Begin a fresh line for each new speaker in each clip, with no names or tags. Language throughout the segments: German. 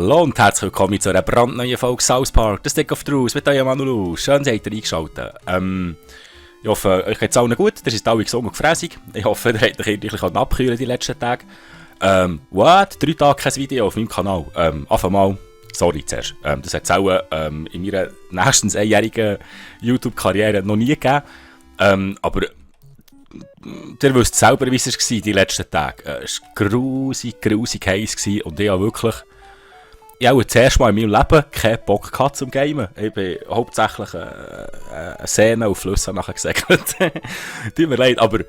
Hallo und herzlich willkommen zu einer brandneuen Folge South Park, The Stick of Truth mit eurem Manulu. Schön, seid ihr eingeschaltet. Ich hoffe, euch geht es allen gut. Das ist alle gesund und gefräßig. Ich hoffe, ihr habt euch endlich abkühlen die letzten Tage. 3 Tage kein Video auf meinem Kanal. Einfach mal, sorry zuerst. Das hat es auch in meiner nächstens einjährigen YouTube-Karriere noch nie gegeben. Aber ihr wisst selber, wie es war die letzten Tage. Es war grusig heiß und ich habe wirklich... Ich habe das erste Mal in meinem Leben keinen Bock gehabt zum Gamen. Ich bin hauptsächlich Seen und Flüsse nachher gesegelt. Tut mir leid, aber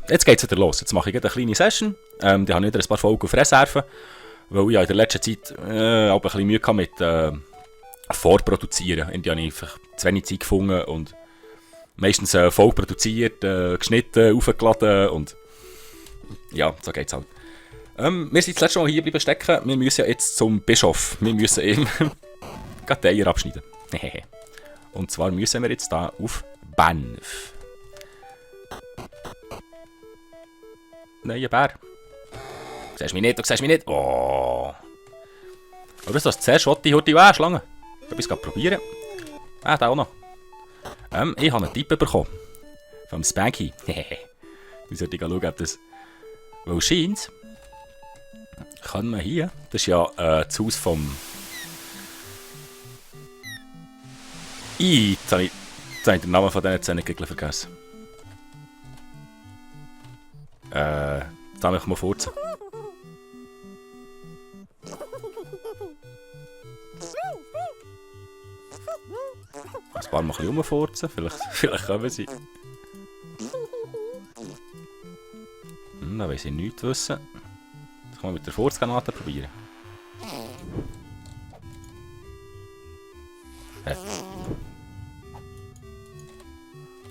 jetzt geht es wieder los. Jetzt mache ich eine kleine Session. Die habe ich wieder ein paar Folgen auf Reserve, weil ich in der letzten Zeit auch ein bisschen Mühe hatte mit Vorproduzieren. Irgendwie habe ich einfach zu wenig Zeit gefunden und meistens Folge produziert, geschnitten, aufgeladen und ja, so geht es halt. Wir sind das letzte Mal hier bleiben stecken. Wir müssen ja jetzt zum Bischof. Wir müssen ihm gerade die Eier abschneiden. Und zwar müssen wir jetzt hier auf Banff. Neuer Bär. Du siehst mich nicht, du siehst mich nicht. Oh. Aber das zuerst wollte ich heute auch Schlange. Ich will es gerade probieren. Ah, da auch noch. Ich habe einen Tipp bekommen. Vom Spanky. Wir sollten schauen, ob das... Weil scheint... Können wir hier... Das ist ja das Haus vom... Jetzt habe ich den Namen von diesen Zähnegeggeln vergessen. Da habe ich mal furzen. Ein paar Mal ein bisschen rumfurzen, vielleicht können sie. Da will ich nichts wissen. Das kann man mit der Furzgranate probieren.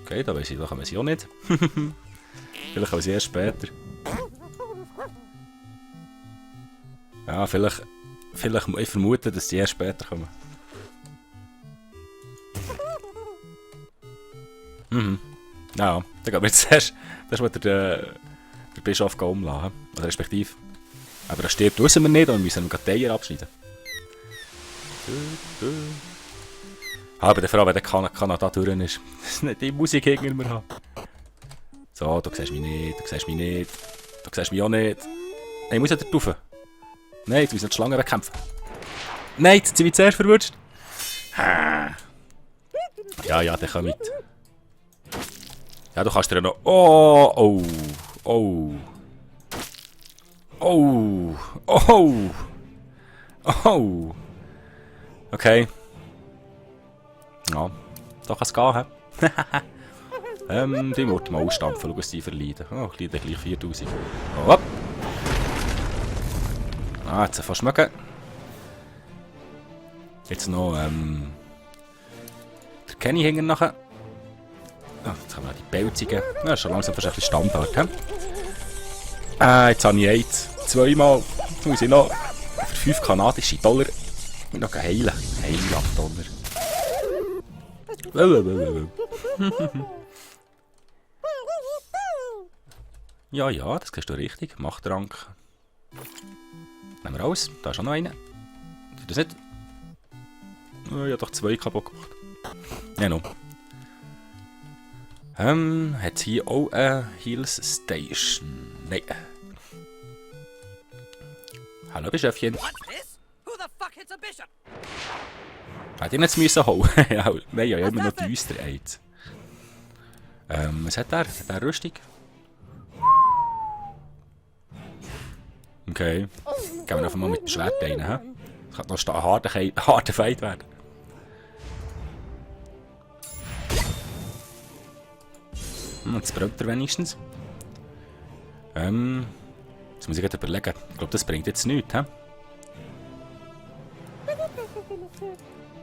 Okay, da weiss ich, da können sie auch nicht. Vielleicht können sie erst später. Ja, vielleicht ich vermute, dass sie erst später kommen. Ja, dann gehen wir jetzt erst. Das ist der Bischof umlassen. Also respektive. Aber er stirbt, wissen wir nicht, und wir müssen ihm die Eier abschneiden. Aber der Frau, wenn der Kanada durch ist, dass nicht die Musik hinter mir haben. So, du siehst mich nicht, du siehst mich nicht. Du siehst mich auch nicht. Nein, ich muss ja da rauf. Nein, jetzt müssen wir die Schlange bekämpfen. Nein, jetzt sind wir zuerst verwurscht. Ja, der kommt mit. Ja, du kannst dir noch... Oh. Okay. Ja, da kann es gehen, die wollte mal ausstampfen, schauen, was sie verleiden. Oh, ich leide gleich 4000. Oh. Ah, jetzt fast schmecken. Jetzt noch, der Kenny hängen nachher. Oh, jetzt haben wir noch die Pelzigen. Ja, schon langsam fast ein bisschen Standard, jetzt habe ich eins. 2-mal. Jetzt muss ich noch für 5 kanadische Dollar noch heilen. Heilen 8 Dollar. Ja, das kriegst du richtig. Machttrank. Nehmen wir aus. Da ist auch noch einer. Tut das nicht? Oh, ich habe doch 2 kaputt gemacht. Ja, no. Hat hier auch eine Heals Station? Nein. Hallo, Bischöfchen. Hätte ich jetzt müssen holen? Ja, nein, ja immer noch düster AIDS. Was hat der? Hat der Rüstung? Okay. Gehen wir einfach mal mit dem Schwert rein, hä? Das kann noch ein harter Fight werden. Jetzt brennt er wenigstens. Jetzt muss ich gerade überlegen. Ich glaube, das bringt jetzt nichts, hä?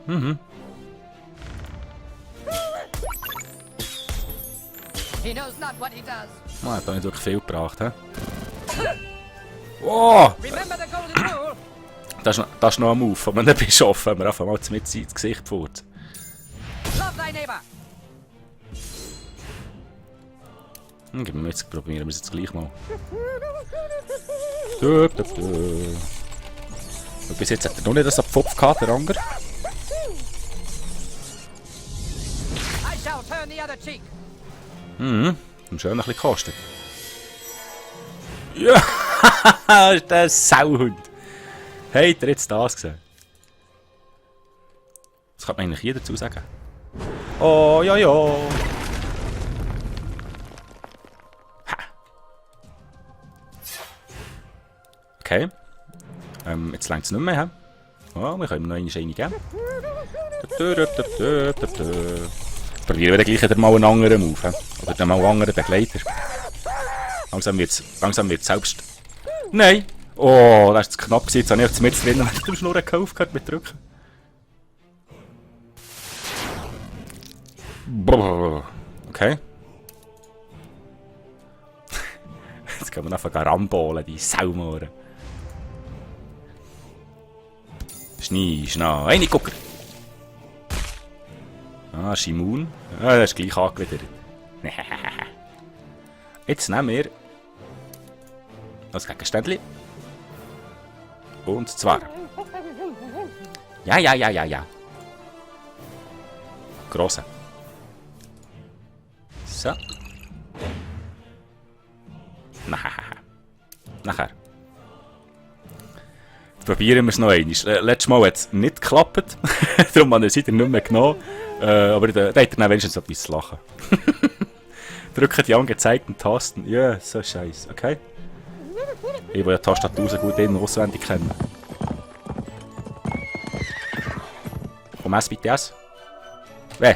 Man hat da nicht wirklich viel gebracht, hä? Oh! Das ist noch ein Move von einem Bischof, wenn wir einfach mal mit ins Gesicht furzen. Jetzt probieren wir es jetzt gleich mal. Und bis jetzt hat er noch nicht so Pfupf gehabt, der Anger. Mhm, und schön ein bisschen gekostet. Ja, ist der Sauhund. Hey, habt ihr jetzt das gesehen? Das kann man eigentlich hier dazu sagen. Oh, ja, ja. Ha. Okay. Jetzt längt es nicht mehr. Oh, wir können noch eine Scheine geben. Probieren wir gleich wieder mal einen anderen Move. Oder dann mal einen anderen Begleiter. Langsam wird's selbst. Nein! Oh, das war jetzt knapp gewesen. Jetzt habe ich jetzt mit drin mit dem Schnurren geholfen mit Drücken. Okay. Jetzt können wir einfach rambolen, die Saumohren. Schnee, Schnee. Hey, nicht gucken! Ah, Shimun. Ah, das ist gleich angewidert. Jetzt nehmen wir das Gegenständchen. Und zwar. Ja. Grosse. So. Nachher. Probieren wir es noch einmal. Letztes Mal hat es nicht geklappt. Darum habe ich es nicht mehr genommen. Aber da hat er dann wenigstens etwas zu lachen. Drücke die angezeigten Tasten. Ja, so scheiße. Okay. Ich will ja die Tastatur so gut in- und auswendig kennen. Komm, ess bitte, ess. Weh.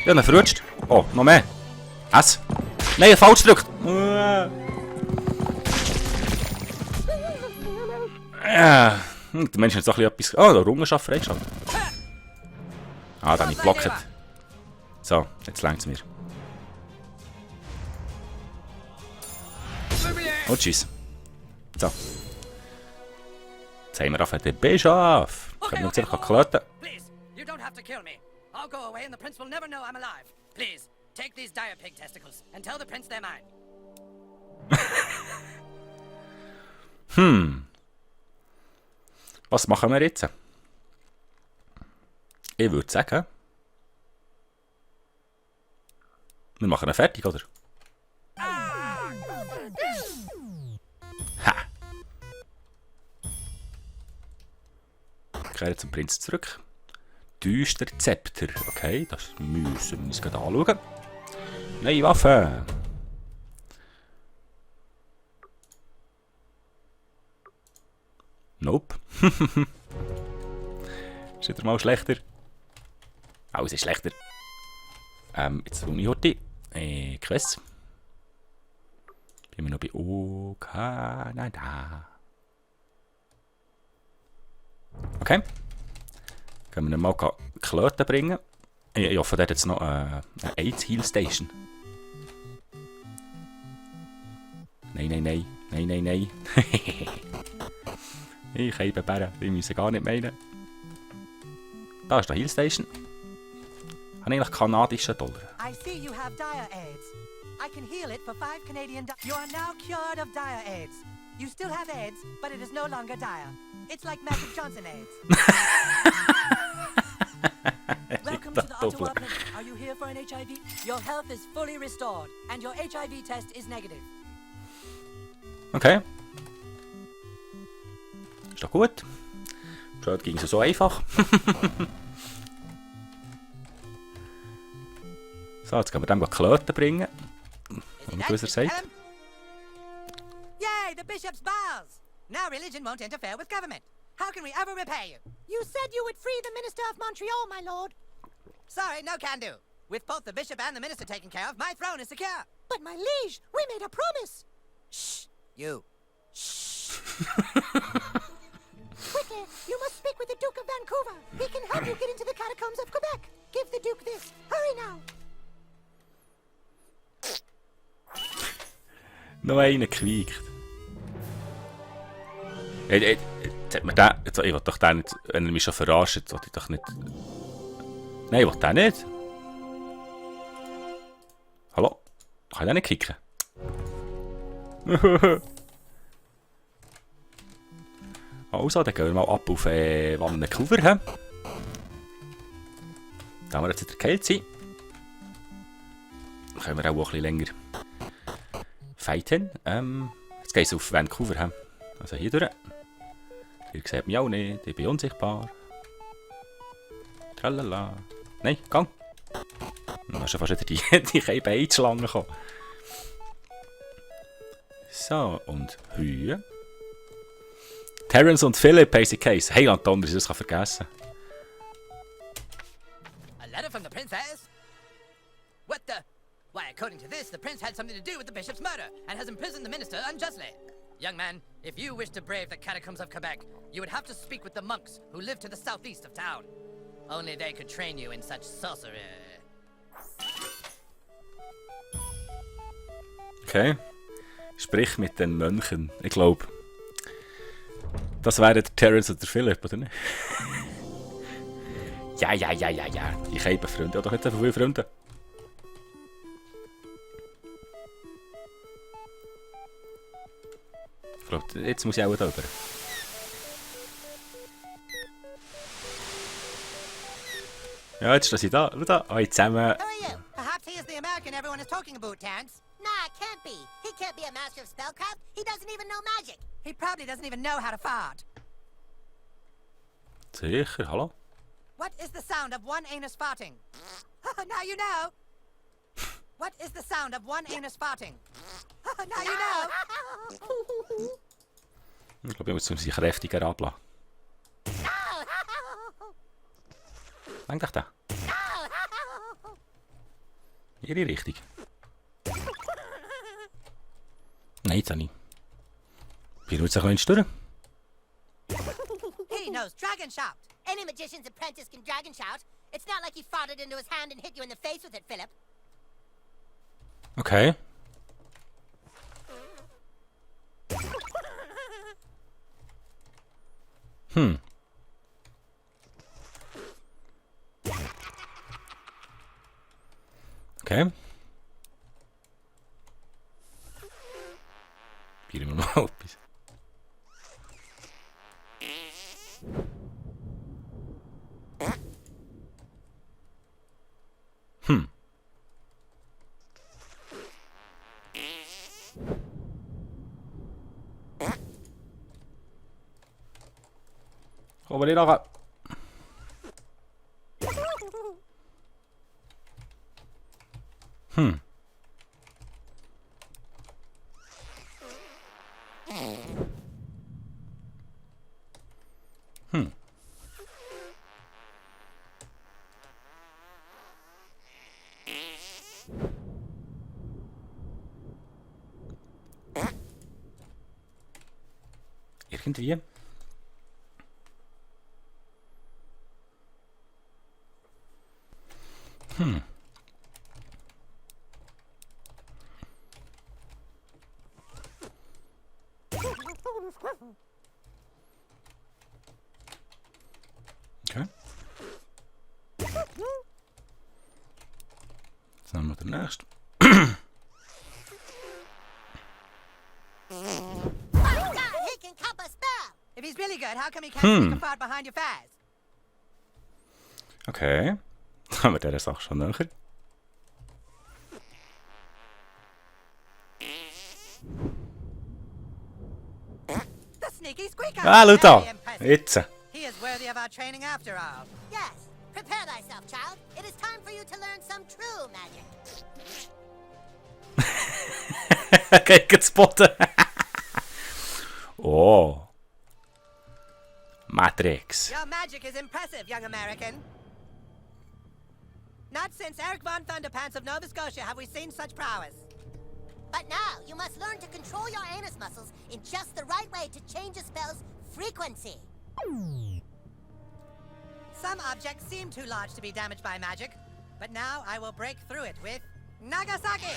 Ja, dann verrutscht. Oh, noch mehr. Ess. Nein, falsch gedrückt. Ja. Der Mensch hat so ein bisschen etwas... Oh, da Errungenschaft freigeschaltet. Ah, da habe ich geblockt. So, jetzt längt es mir. Oh, tschüss. So. Jetzt haben wir auf den Bischof. Können wir uns einfach klöten.
Please, you don't have to kill me. I'll go away and the prince will never know I'm alive. Please, take these dire pig testicles and tell the prince they're mine.
Was machen wir jetzt? Ich würde sagen... Wir machen ihn fertig, oder? Ha! Wir kehren zum Prinz zurück. Düster Zepter. Okay, das müssen wir uns gerade anschauen. Neue Waffe. Nope. Ist wieder mal schlechter. Alles ist schlechter. Jetzt tue ich heute Quest. Bin wir noch bei Kanada. Okay. Können wir ihn mal Klöten bringen. Ich hoffe, der hat jetzt noch eine AIDS Heal Station. Nein. Ich habe Bären, die müssen gar nicht meinen. Da ist die Heal Station. Habe eigentlich kanadische $.
I see you have dire AIDS. I can heal it for 5 Canadian dollars. You are now cured of dire AIDS. You still have AIDS, but it is no longer dire. It's like Magic Johnson AIDS. Welcome to the Ottawa Clinic. Are you here for an HIV? Your health is fully restored, and your HIV test is negative.
Okay. Ist doch gut. Schon ging es so einfach. So, jetzt können wir dem Klöten bringen. Und was er sagt.
Yay, the bishop's balls! Now religion won't interfere with government. How can we ever repay you? You said you would free the minister of Montreal, my lord. Sorry, no can do. With both the bishop and the minister taken care of, my throne is secure. But my liege, we made a promise. Shh, you. Shh. Quickly, you must speak with the Duke of Vancouver. He can help you get into the catacombs of Quebec. Give the Duke this. Hurry now.
Noch einer quiekt. Jetzt hat mir den... Ich will doch den nicht... Wenn er mich schon verarscht, will ich doch nicht... Nein, ich will den nicht. Hallo? Kann ich den nicht kicken? Also, dann gehen wir mal ab auf Vancouver. Da haben wir jetzt in der Kälte sein. Dann können wir auch ein bisschen länger fighten. Jetzt geht es auf Vancouver. Also hier durch. Ihr seht mich auch nicht, ich bin unsichtbar. Tralala. Nein, gang. Du hast schon fast wieder die Beitschlange gekommen. So, und Höhe. Terence und Philip haben sie Case. Hey, Anton, dass ich das vergessen kann.
A letter from the princess? What the? Why, according to this, the prince had something to do with the bishop's murder and has imprisoned the minister unjustly. Young man, if you wish to brave the catacombs of Quebec, you would have to speak with the monks who live to the southeast of town. Only they could train you in such sorcery.
Okay. Sprich mit den Mönchen. Ich glaube, das wären der Terence und der Philip, oder nicht? Ja. Ich habe Freunde. Ich habe doch nicht so viele Freunde. Ich glaube, jetzt muss ich auch da rüber. Ja, jetzt stehen sie da. Schau da. Alle zusammen.
Who are you? Perhaps he is the American everyone is talking about, Terence. Nah, can't be. He can't be a master of spellcraft. He doesn't even know magic. He probably doesn't even know how to fart.
Sicher, hallo?
What is the sound of one anus farting? Now you know. What is the sound of one anus farting? Now you know.
Ich glaube, ich muss sie kräftiger ablassen. Eigentlich da. Ihre Richtung. Nein, jetzt nicht. Bin jetzt ein bisschen stören.
He knows dragon shout. Any magician's apprentice can dragon shout. It's not like he farted into his hand and hit you in the face with it, Philip.
Okay. Okay. Probieren wir mal etwas. Kommen wir nicht nachher. Irgendwie. Okay. Jetzt nehmen wir den nächsten.
He can cup a spell. If he's really good, how come he can't sneak a fart behind your face?
Okay. Dann haben wir dieser Sache schon näher.
The sneaky squeaker.
Ah, schau da.
Very impressive.
Jetzt.
He is worthy of our training after all.
Yes. Prepare thyself, child. It is time for you to learn some true magic.
Gegen spotten. Oh. Matrix.
Your magic is impressive, young American. Not since Eric von Thunderpants of Nova Scotia have we seen such prowess.
But now, you must learn to control your anus muscles in just the right way to change a spell's frequency.
Some objects seem too large to be damaged by magic, but now I will break through it with Nagasaki!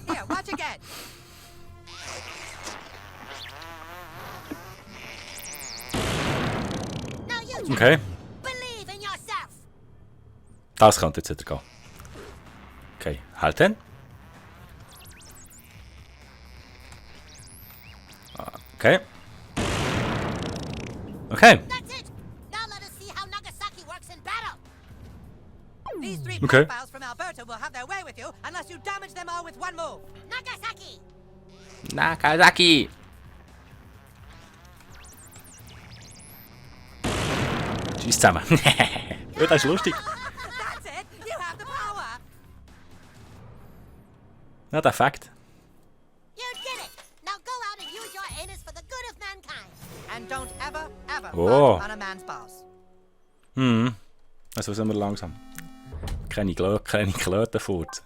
Here, watch again.
Now you two,
Okay.
believe in yourself.
Das könnte jetzt wieder gehen. Okay, halt den. Okay. Okay.
That's it! Now let us see how Nagasaki works in battle!
These three
Okay.
pedophiles from Alberta will have their way with you unless you damage them all with one move.
Nagasaki!
Nagasaki! Tschüss zusammen. Ja, das ist lustig.
That's it! You have the power!
Ja, der Fakt.
You did it! Now go out and use your anus for the good of mankind!
And don't ever
Oh.
fart on a man's balls.
Also sind wir langsam. Keine Klötenfurz.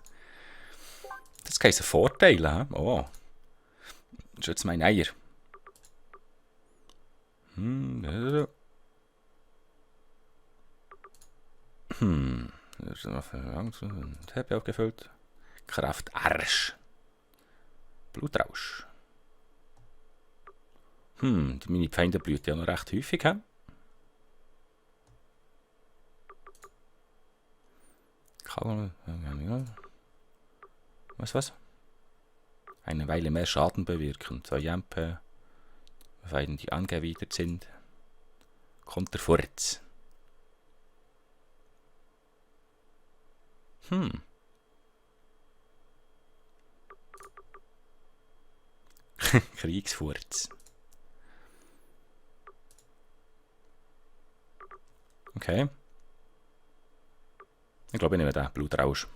Das gibt Vorteile, hä? Oh. Das ist jetzt mein Eier. Das ist noch verlangt. TP aufgefüllt. Kraft Arsch. Blutrausch. Meine Feinde blüht ja noch recht häufig, hä? Was? Eine Weile mehr Schaden bewirken. 2 MP. Feinden, die angewidert sind. Kommt er vorwärts. Kriegsfurz. Okay. Ich glaube, ich nehme den Blutrausch.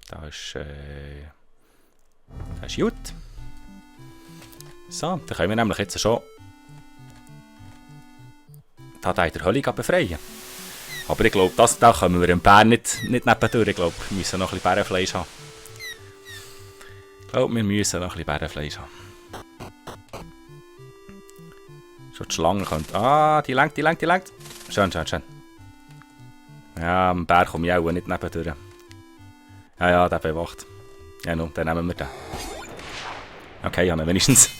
Das ist gut. So, dann können wir nämlich jetzt schon die Datei der Hölle befreien. Aber ich glaube, da kommen wir im Bär nicht nebendurch. Ich glaube, wir müssen noch ein bisschen Bärenfleisch haben. Ich glaube, wir müssen noch ein bisschen Bärenfleisch haben. Schon die Schlange kommt. Ah, die lenkt. Schön. Ja, am Bär komme ich auch nicht nebendurch. Ja, der bewacht. Ja, nun, dann nehmen wir den. Okay, ja, wenigstens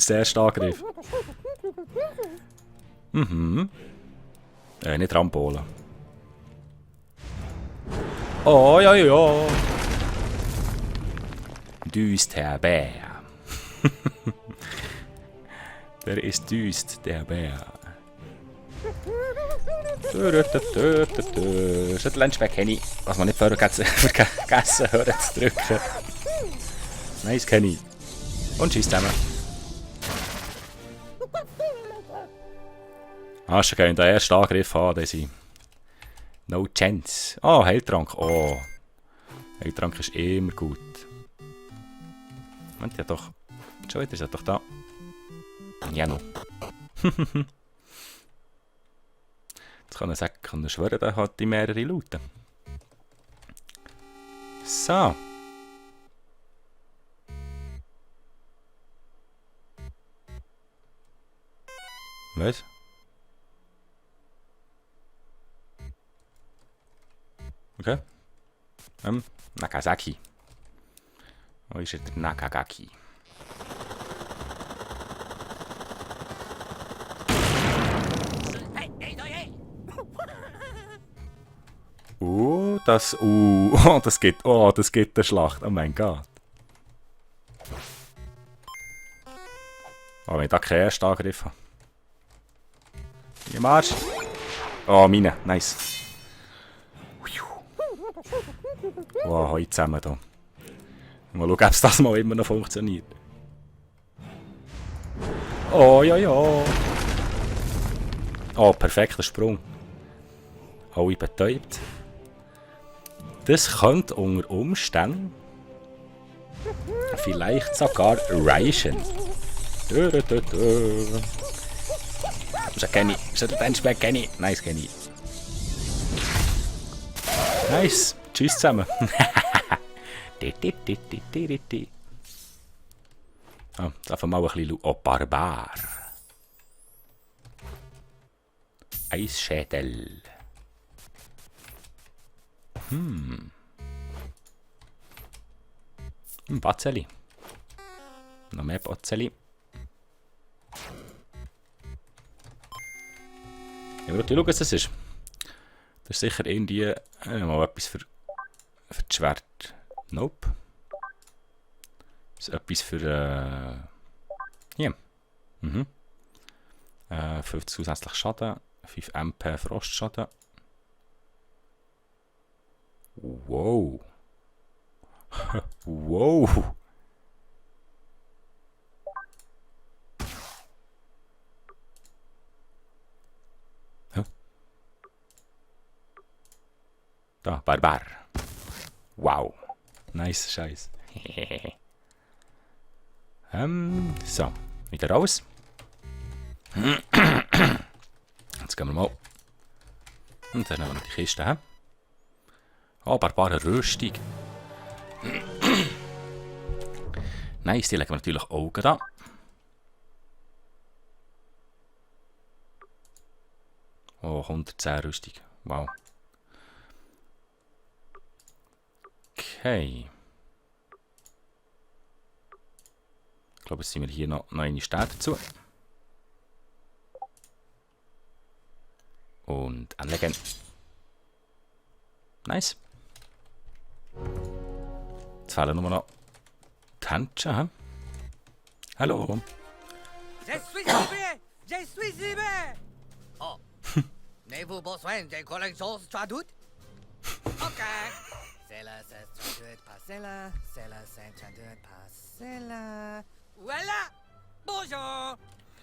der erste Angriff. Nicht Rampolen. Oh, ja. Düst, Herr Bär. Der ist düst, der Bär. Schüttelenspeck Kenny. Was man nicht vergessen hören zu drücken. Nice, Kenny. Und tschüss zusammen. Hast du den ersten Angriff haben, Desi? No chance. Oh, Heiltrank. Oh. Heiltrank ist immer gut. Moment, ja doch. Schon wieder ist er doch da. Ja, no. Jetzt kann ich schwören, da hat die mehrere Laute. So. Was? Okay. Nagasaki. Wo ist der Nagasaki? Das geht eine Schlacht. Oh mein Gott. Oh, wenn ich da keinen ersten Angriff habe. Im Arsch. Oh, meine. Nice. Wow, heute zusammen hier. Mal schauen, ob es das mal immer noch funktioniert. Oh, ja. Oh, perfekter Sprung. Alle betäubt. Das könnte unter Umständen vielleicht sogar reichen. Kenny. Kenny. Nice, Kenny. Nice. Tschüss zusammen. Oh, darf mal ein bisschen oh, Barbar. Eisschädel. Ein Batzeli. Noch mehr Batzeli. Ja, aber schau, was das ist. Das ist sicher irgendwie mal etwas für das Schwert. Nope. Das ist etwas für... hier. 50 zusätzlich Schaden. 5 MP Frostschaden. Wow. Wow. Da, Barbar. Wow. Nice Scheiß. So, wieder raus. Jetzt gehen wir mal. Und dann haben wir noch die Kiste. Oh, Barbare Rüstung. Nice, die legen wir natürlich auch da. Oh, 110 Rüstung. Wow. Okay. Ich glaube, jetzt sind wir hier noch eine Stadt dazu. Und anlegen. Nice. Jetzt fehlen nur noch die Händchen. Hallo.
Je suis libre! Je suis libre! Oh. N'avez-vous besoin de quelque chose, traduit? Ok. C'est là, c'est traduit par celle-là. C'est là, c'est traduit par celle-là. Voilà! Bonjour!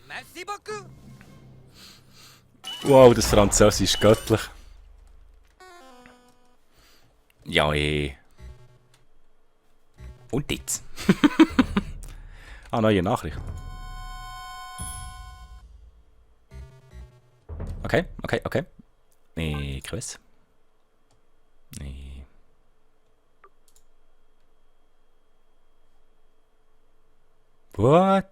Merci beaucoup!
Wow, das Französisch ist göttlich. Ja, Und jetzt? Neue Nachricht. Okay. Quiz. What?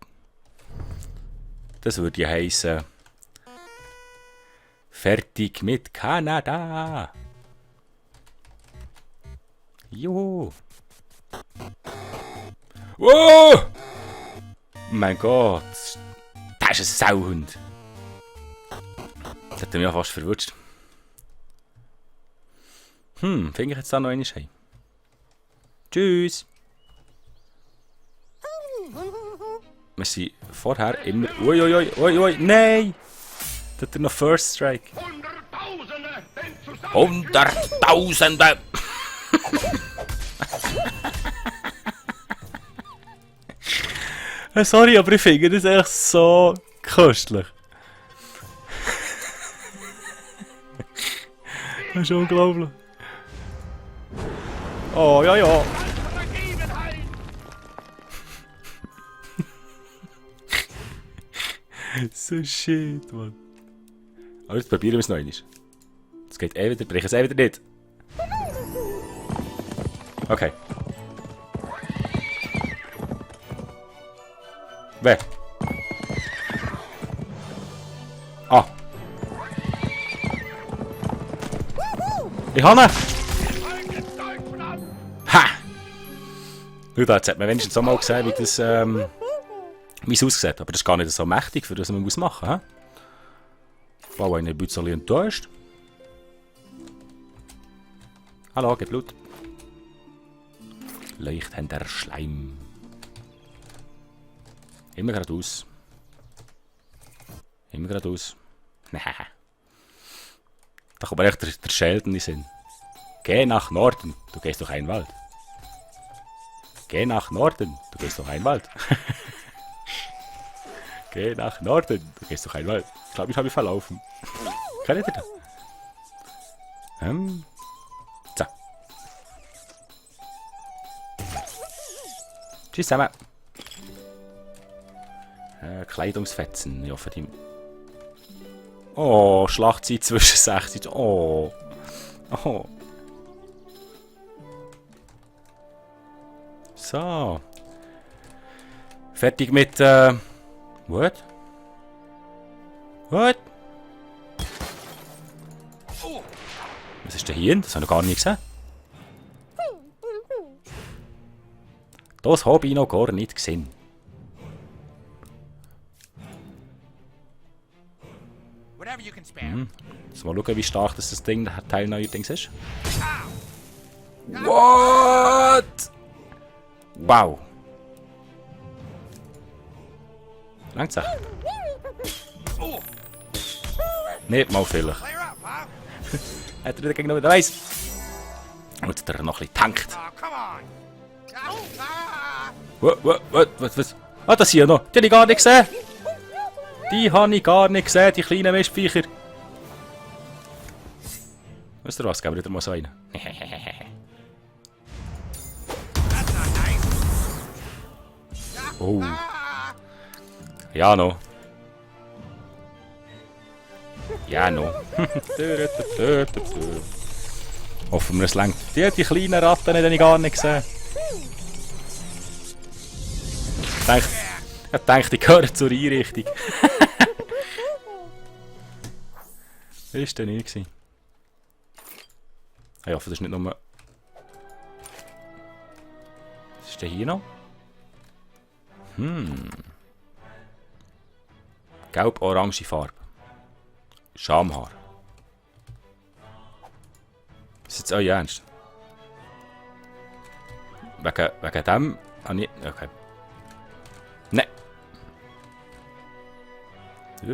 Das würde ja heißen. Fertig mit Kanada. Juhu. Wow! Mein Gott. Das ist ein Sauhund. Das hat mich ja fast verwurscht. Finde ich jetzt da noch einmal heim. Tschüss. Wir sind vorher immer... Ui, nein! Das hat er noch First Strike. Hunderttausende! Sorry, aber ich finde das echt so köstlich. Das ist unglaublich. Oh, ja. So shit, Mann. Aber jetzt probieren wir es noch einmal. Es geht wieder, brechen es wieder nicht. Okay. Wer? Ah. Ich habe ihn! Ha! Schau da, jetzt hat man wenigstens so mal gesehen, wie das, wie es aussieht. Aber das ist gar nicht so mächtig, für das man machen muss. He? Wow, ein bisschen enttäuscht. Hallo, geht Blut. Leuchtender Schleim. Immer geradeaus. Immer geradeaus. Nee. Da kommt mir echt der Sheldon in den Sinn. Geh nach Norden, du gehst durch einen Wald. Geh nach Norden, du gehst durch einen Wald. Geh nach Norden, du gehst durch einen Wald. Ich glaube, ich habe mich verlaufen. Kennt ihr das? So. Tschüss zusammen. Kleidungsfetzen. Ich hoffe, die... Oh, Schlachtzeit zwischen 60. Oh. So. Fertig mit, What? Was ist denn hier? Das habe ich noch gar nicht gesehen. Das habe ich noch gar nicht gesehen. Jetzt mal schauen, wie stark das Ding, der Teil neuerdings ist. What? Wow. Längt's echt? Nicht mal vielleicht.
Clear up, huh?
Hat er wieder gegen den Weiss? Jetzt hat er noch ein bisschen getankt.
Oh, come on.
Was? Ah, das hier noch. Die habe ich gar nicht gesehen. Die habe ich gar nicht gesehen, die kleinen Mistviecher. Weißt du was, geben wir wieder mal so einen.
That's not nice.
Oh. Ja, noch. Ja, noch. Hoffen wir, es längt. Die kleinen Ratten habe ich gar nicht gesehen. Ich dachte, die gehören zur Einrichtung. Das war denn nicht. Ich hoffe, das ist nicht nur... Was ist denn hier noch? Gelb-orange Farbe. Schamhaar. Ist jetzt euer Ernst? Wegen dem... Ah, nicht... Okay. Nein. Ich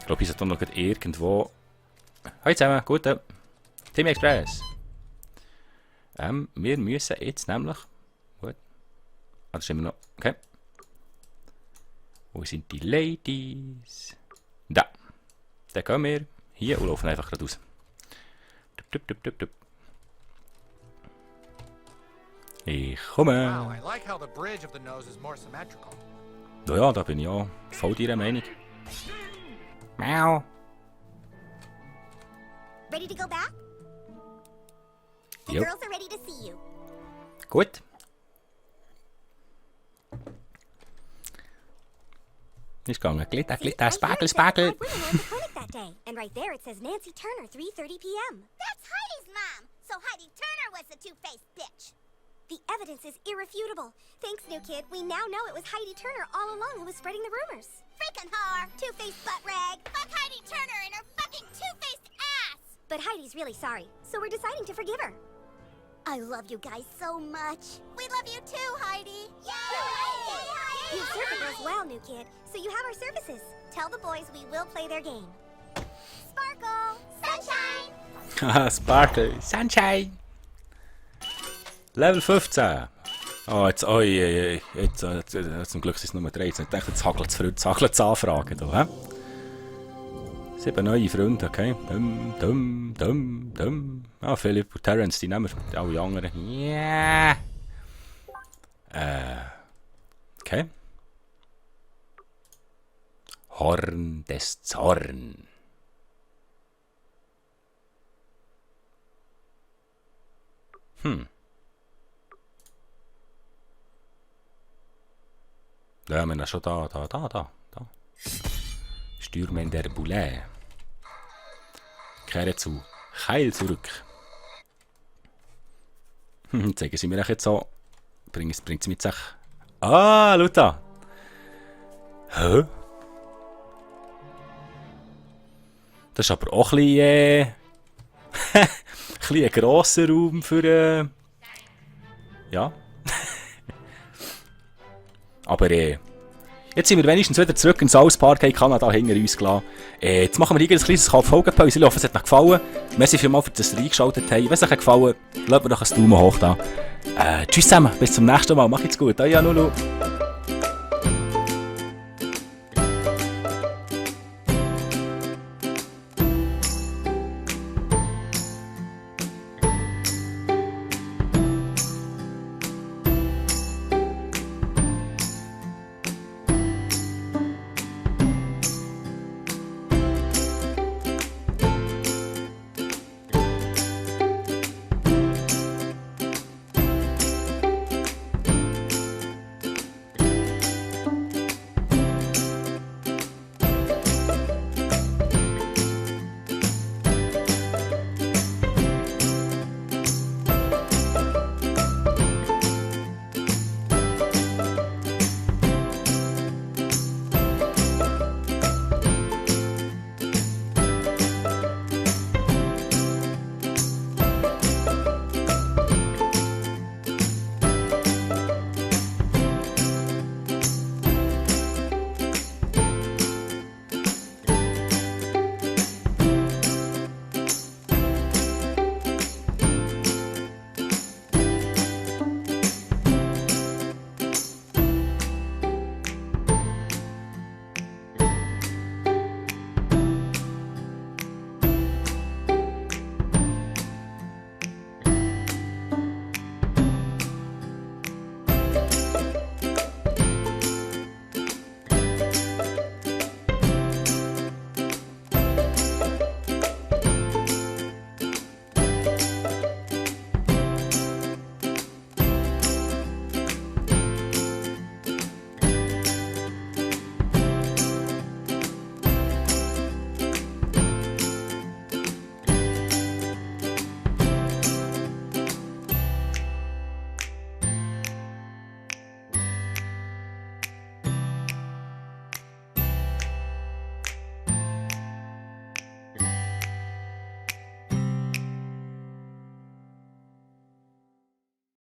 glaube, ich sollte noch irgendwo... Hallo zusammen, gut. Team Express. Wir müssen jetzt nämlich... Gut. Ah, das ist immer noch... Okay. Wo sind die Ladies? Da. Dann gehen wir hier und laufen einfach geradeaus. Ich komme.
Wow, I like how the bridge of the nose is more symmetrical.
Ja, da bin ich auch voll deiner Meinung. Miau.
Ready to go back? The
Yep.
girls are ready to see you.
Gut. Ist gegangen. Glitter, Glitter, Sparkle, Sparkle.
Women were at the clinic that day, and right there it says Nancy Turner, 3:30 p.m. That's Heidi's mom. So Heidi Turner was the two-faced bitch. The evidence is irrefutable. Thanks, new kid. We now know it was Heidi Turner all along who was spreading the rumors. Freaking whore, two-faced butt rag. Fuck Heidi Turner and her fucking two-faced ass. But Heidi's really sorry, so we're deciding to forgive her. I love you guys so much. We love you too, Heidi. Yay! You've served us well, new kid, so you have our services. Tell the boys we will play their game. Sparkle! Sunshine!
Haha, Sparkle, Sunshine. Level 15. Oh, jetzt, zum Glück sind es nur 13. Ich dachte, jetzt hagelt es verrückt, hagelt es Anfragen da, hä? 7 neue Freunde, okay. Ah, Philipp und Terence, die nehmen wir. Alle anderen. Yeah. Okay. Horn des Zorn. Da haben wir schon da. Stürmen der Boulay. Kehre zu Keil zurück. Zeigen sie mir jetzt so. Bringt sie mit sich. Ah, Luta. Hä? Das ist aber auch ein bisschen, ein grosser Raum für... ja. Aber jetzt sind wir wenigstens wieder zurück in South Park, in Kanada hinter uns gelassen. Jetzt machen wir hier ein kleines Folgenpause. Ich hoffe, es hat euch gefallen. Merci vielmals, dass ihr reingeschaltet habt. Wenn es euch gefallen hat, lasst mir doch einen Daumen hoch da. Tschüss zusammen, bis zum nächsten Mal. Macht's gut. Euer Nulu.